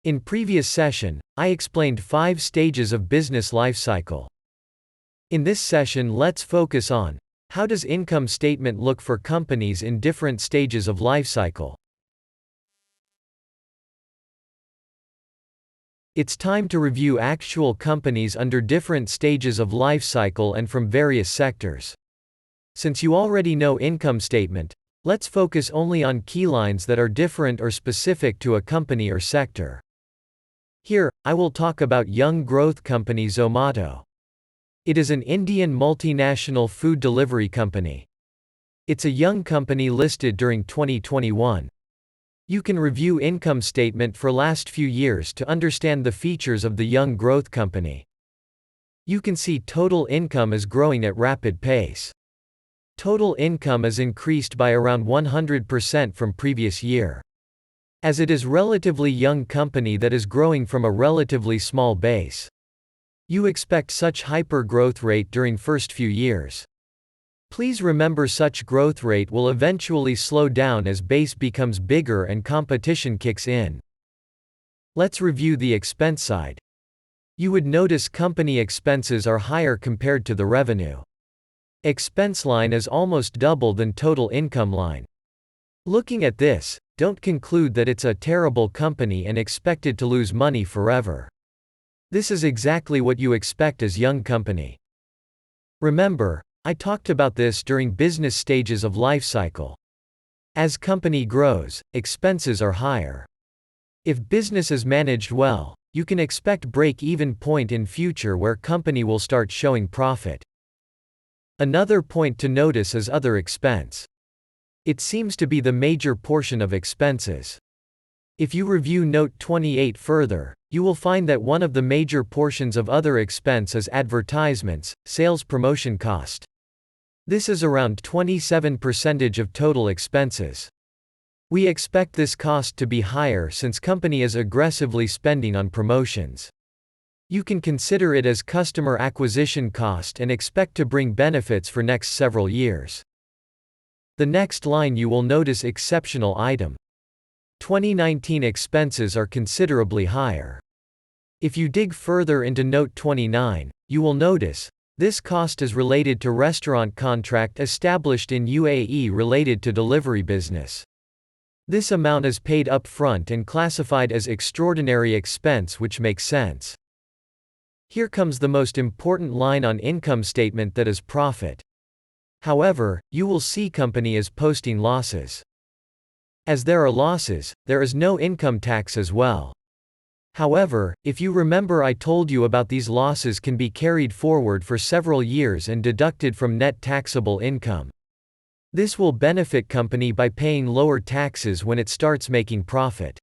In previous session, I explained 5 stages of business lifecycle. In this session, let's focus on how does income statement look for companies in different stages of lifecycle. It's time to review actual companies under different stages of lifecycle and from various sectors. Since you already know income statement, let's focus only on key lines that are different or specific to a company or sector. Here, I will talk about young growth company Zomato. It is an Indian multinational food delivery company. It's a young company listed during 2021. You can review income statement for last few years to understand the features of the young growth company. You can see total income is growing at rapid pace. Total income is increased by around 100% from previous year. As it is relatively young company that is growing from a relatively small base. You expect such hyper growth rate during first few years. Please remember such growth rate will eventually slow down as base becomes bigger and competition kicks in. Let's review the expense side. You would notice company expenses are higher compared to the revenue. Expense line is almost double than total income line. Looking at this, don't conclude that it's a terrible company and expect it to lose money forever. This is exactly what you expect as young company. Remember, I talked about this during business stages of life cycle. As company grows, expenses are higher. If business is managed well, you can expect break-even point in future where company will start showing profit. Another point to notice is other expense. It seems to be the major portion of expenses. If you review note 28 further, you will find that one of the major portions of other expense is advertisements, sales promotion cost. This is around 27% of total expenses. We expect this cost to be higher since company is aggressively spending on promotions. You can consider it as customer acquisition cost and expect to bring benefits for next several years. The next line you will notice exceptional item. 2019 expenses are considerably higher. If you dig further into note 29, you will notice, this cost is related to restaurant contract established in UAE related to delivery business. This amount is paid up front and classified as extraordinary expense, which makes sense. Here comes the most important line on income statement, that is profit. However, you will see company is posting losses. As there are losses, there is no income tax as well. However, if you remember, I told you about these losses can be carried forward for several years and deducted from net taxable income. This will benefit company by paying lower taxes when it starts making profit.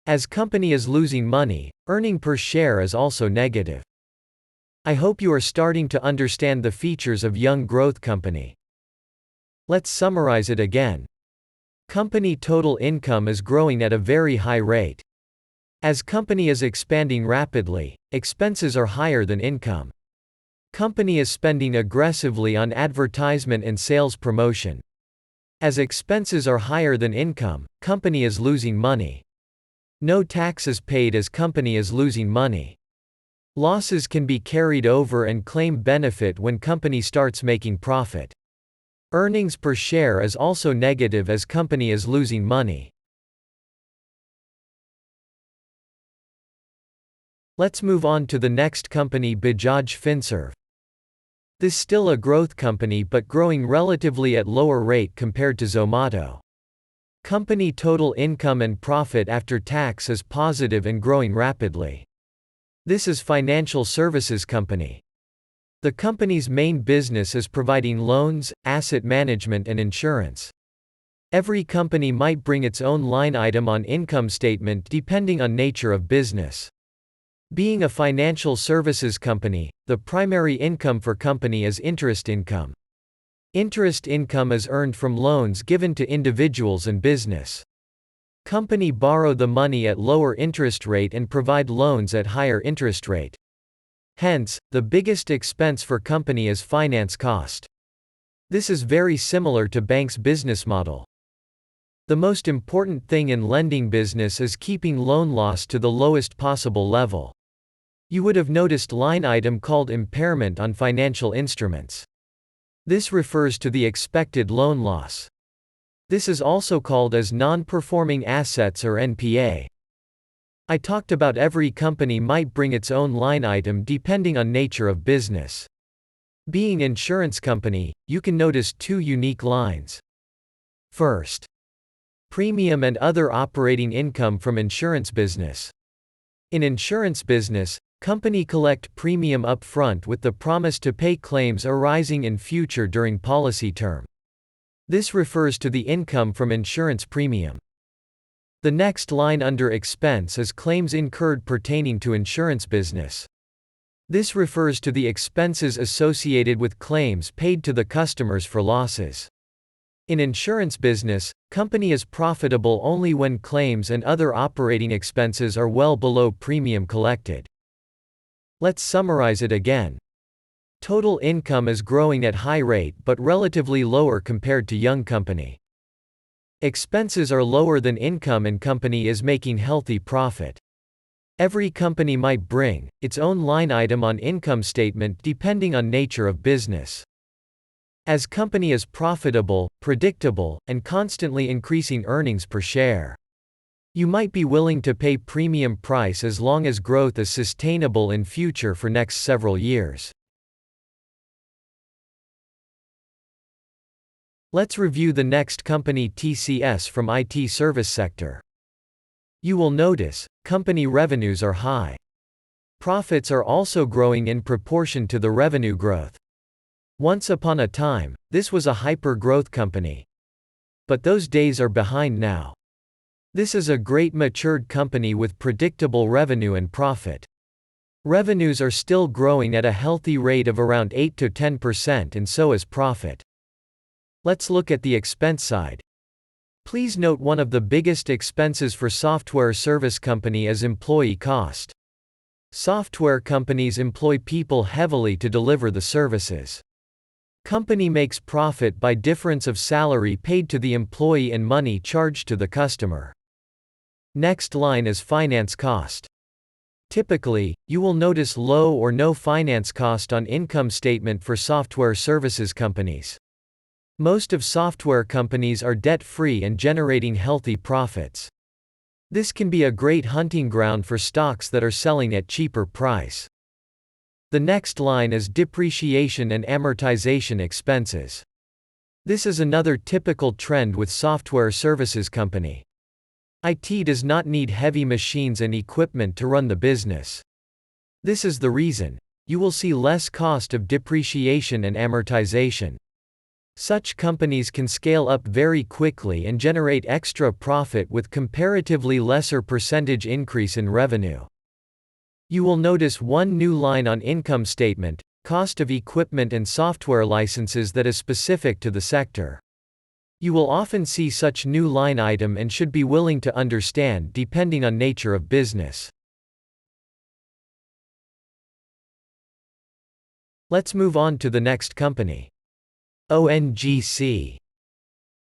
As company is losing money, earning per share is also negative. I hope you are starting to understand the features of young growth company. Let's summarize it again. Company total income is growing at a very high rate. As company is expanding rapidly, expenses are higher than income. Company is spending aggressively on advertisement and sales promotion. As expenses are higher than income, company is losing money. No taxes paid as company is losing money. Losses can be carried over and claim benefit when company starts making profit. Earnings per share is also negative as company is losing money. Let's move on to the next company, Bajaj Finserv. This still a growth company but growing relatively at lower rate compared to Zomato. Company total income and profit after tax is positive and growing rapidly. This is financial services company. The company's main business is providing loans, asset management and insurance. Every company might bring its own line item on income statement depending on nature of business. Being a financial services company, the primary income for company is interest income. Interest income is earned from loans given to individuals and business. Company borrow the money at lower interest rate and provide loans at higher interest rate. Hence, the biggest expense for company is finance cost. This is very similar to bank's business model. The most important thing in lending business is keeping loan loss to the lowest possible level. You would have noticed line item called impairment on financial instruments. This refers to the expected loan loss. This is also called as non-performing assets or NPA. I talked about every company might bring its own line item depending on nature of business. Being insurance company, you can notice two unique lines. First, premium and other operating income from insurance business. In insurance business, company collect premium up front with the promise to pay claims arising in future during policy term. This refers to the income from insurance premium. The next line under expense is claims incurred pertaining to insurance business. This refers to the expenses associated with claims paid to the customers for losses. In insurance business, company is profitable only when claims and other operating expenses are well below premium collected. Let's summarize it again. Total income is growing at high rate but relatively lower compared to young company. Expenses are lower than income and company is making healthy profit. Every company might bring its own line item on income statement depending on nature of business. As company is profitable, predictable, and constantly increasing earnings per share, you might be willing to pay premium price as long as growth is sustainable in future for next several years. Let's review the next company TCS from IT service sector. You will notice, company revenues are high. Profits are also growing in proportion to the revenue growth. Once upon a time, this was a hyper-growth company. But those days are behind now. This is a great matured company with predictable revenue and profit. Revenues are still growing at a healthy rate of around 8 to 10% and so is profit. Let's look at the expense side. Please note one of the biggest expenses for software service company is employee cost. Software companies employ people heavily to deliver the services. Company makes profit by difference of salary paid to the employee and money charged to the customer. Next line is finance cost. Typically, you will notice low or no finance cost on income statement for software services companies. Most of software companies are debt-free and generating healthy profits. This can be a great hunting ground for stocks that are selling at cheaper price. The next line is depreciation and amortization expenses. This is another typical trend with software services company. IT does not need heavy machines and equipment to run the business. This is the reason you will see less cost of depreciation and amortization. Such companies can scale up very quickly and generate extra profit with comparatively lesser percentage increase in revenue. You will notice one new line on income statement, cost of equipment and software licenses that is specific to the sector. You will often see such new line item and should be willing to understand depending on nature of business. Let's move on to the next company. ONGC.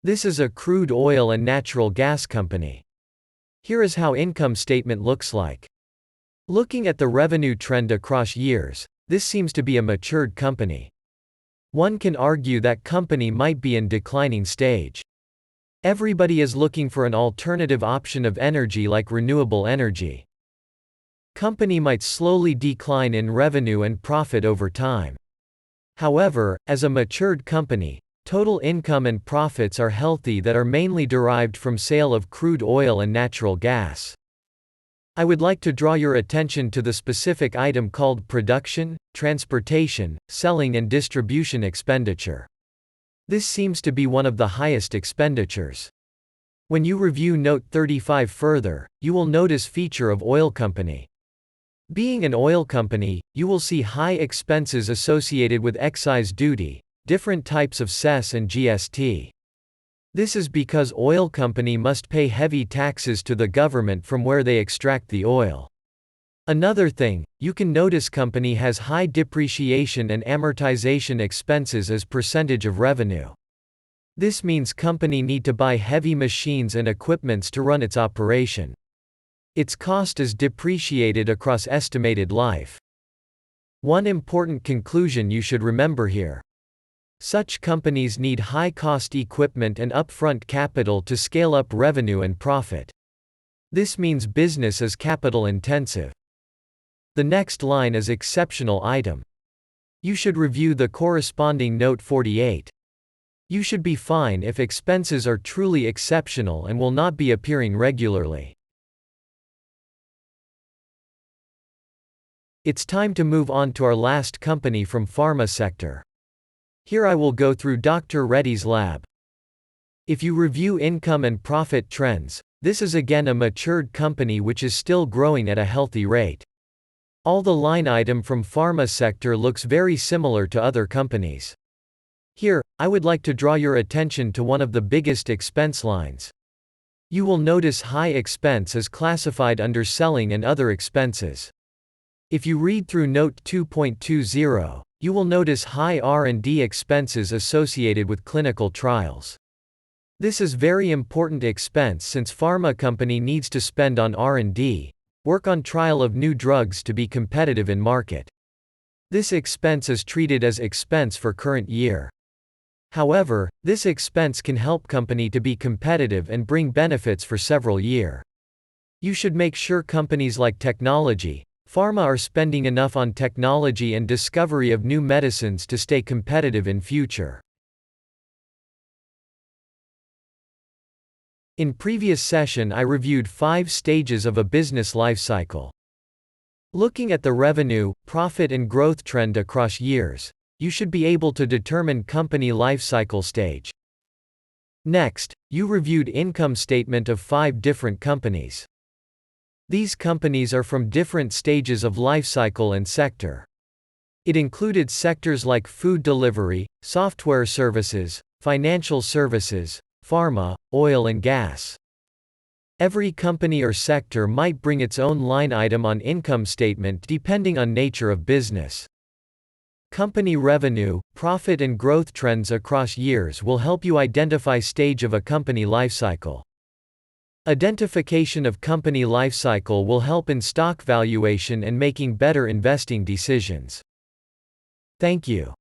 This is a crude oil and natural gas company. Here is how income statement looks like. Looking at the revenue trend across years, this seems to be a matured company. One can argue that company might be in declining stage. Everybody is looking for an alternative option of energy like renewable energy. Company might slowly decline in revenue and profit over time. However, as a matured company, total income and profits are healthy that are mainly derived from sale of crude oil and natural gas. I would like to draw your attention to the specific item called production, transportation, selling and distribution expenditure. This seems to be one of the highest expenditures. When you review Note 35 further, you will notice feature of oil company. Being an oil company, you will see high expenses associated with excise duty, different types of cess and GST. This is because oil company must pay heavy taxes to the government from where they extract the oil. Another thing, you can notice company has high depreciation and amortization expenses as percentage of revenue. This means company need to buy heavy machines and equipments to run its operation. Its cost is depreciated across estimated life. One important conclusion you should remember here. Such companies need high-cost equipment and upfront capital to scale up revenue and profit. This means business is capital-intensive. The next line is exceptional item. You should review the corresponding note 48. You should be fine if expenses are truly exceptional and will not be appearing regularly. It's time to move on to our last company from pharma sector. Here I will go through Dr. Reddy's lab. If you review income and profit trends, this is again a matured company which is still growing at a healthy rate. All the line item from pharma sector looks very similar to other companies. Here, I would like to draw your attention to one of the biggest expense lines. You will notice high expense is classified under selling and other expenses. If you read through note 2.20, you will notice high R&D expenses associated with clinical trials. This is very important expense since pharma company needs to spend on R&D, work on trial of new drugs to be competitive in market. This expense is treated as expense for current year. However, this expense can help company to be competitive and bring benefits for several years. You should make sure companies like technology, pharma are spending enough on technology and discovery of new medicines to stay competitive in future. In previous session I reviewed 5 stages of a business life cycle. Looking at the revenue, profit and growth trend across years, you should be able to determine company life cycle stage. Next, you reviewed income statement of 5 different companies. These companies are from different stages of life cycle and sector. It included sectors like food delivery, software services, financial services, pharma, oil and gas. Every company or sector might bring its own line item on income statement depending on nature of business. Company revenue, profit and growth trends across years will help you identify stage of a company life cycle. Identification of company life cycle will help in stock valuation and making better investing decisions. Thank you.